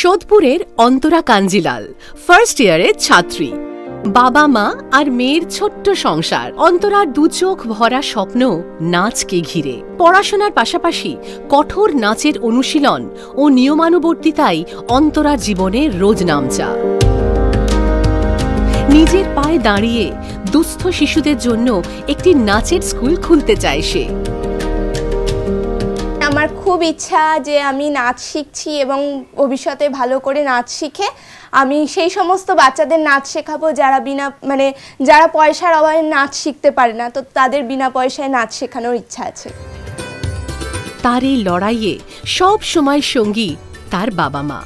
সোদপুরের Antara Kanjilal first ইয়ারের ছাত্রী। বাবা মা আর মেয়ের ছোট্ট সংসার। অন্তরার দু চোখ ভরা স্বপ্ন নাচকে ঘিরে। পড়াশোনার পাশাপাশি কঠোর নাচের অনুশীলন ও নিয়মানুবর্তিতাই অন্তরার জীবনে রোজ নামচা। নিজের পায়ে দাঁড়িয়ে দুস্থ শিশুদের জন্য একটি নাচের স্কুল খুলতে চায় সে। আমার খুব ইচ্ছা যে আমি নাচ শিখছি এবং ভবিষ্যতে ভালো করে নাচ শিখে আমি সেই সমস্ত বাচ্চাদের নাচ শেখাবো যারা যারা পয়সার অভাবে নাচ শিখতে পারে না, তো তাদের বিনা পয়সায় নাচ শেখানোর ইচ্ছা আছে। তার এই লড়াইয়ে সব সময় সঙ্গী তার বাবা মা।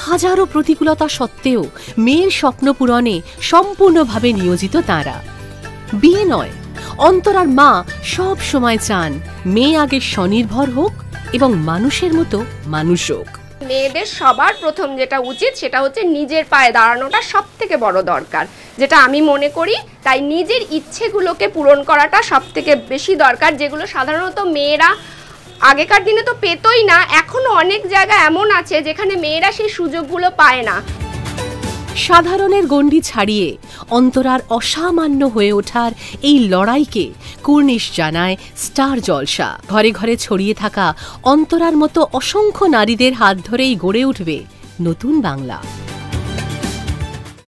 হাজারো প্রতিকূলতা সত্ত্বেও মেয়ের স্বপ্ন পূরণে সম্পূর্ণভাবে নিয়োজিত তাঁরা। বিয়ে নয়, অন্তরার মা সব সময় চান মেয়ে আগে স্বনির্ভর হোক এবং মানুষের মতো মানুষ হোক। মেয়েদের সবার প্রথম যেটা উচিত সেটা হচ্ছে নিজের পায়ে দাঁড়ানোটা সব থেকে বড় দরকার, যেটা আমি মনে করি। তাই নিজের ইচ্ছেগুলোকে পূরণ করাটা সব থেকে বেশি দরকার, যেগুলো সাধারণত মেয়েরা আগেকার দিনে তো পেতই না। এখনো অনেক জায়গা এমন আছে যেখানে মেয়েরা সেই সুযোগগুলো পায় না। সাধারণের গণ্ডি ছাড়িয়ে অন্তরার অসামান্য হয়ে ওঠার এই লড়াইকে কুর্নিশ জানায় স্টার জলসা। ঘরে ঘরে ছড়িয়ে থাকা অন্তরার মতো অসংখ্য নারীদের হাত ধরেই গড়ে উঠবে নতুন বাংলা।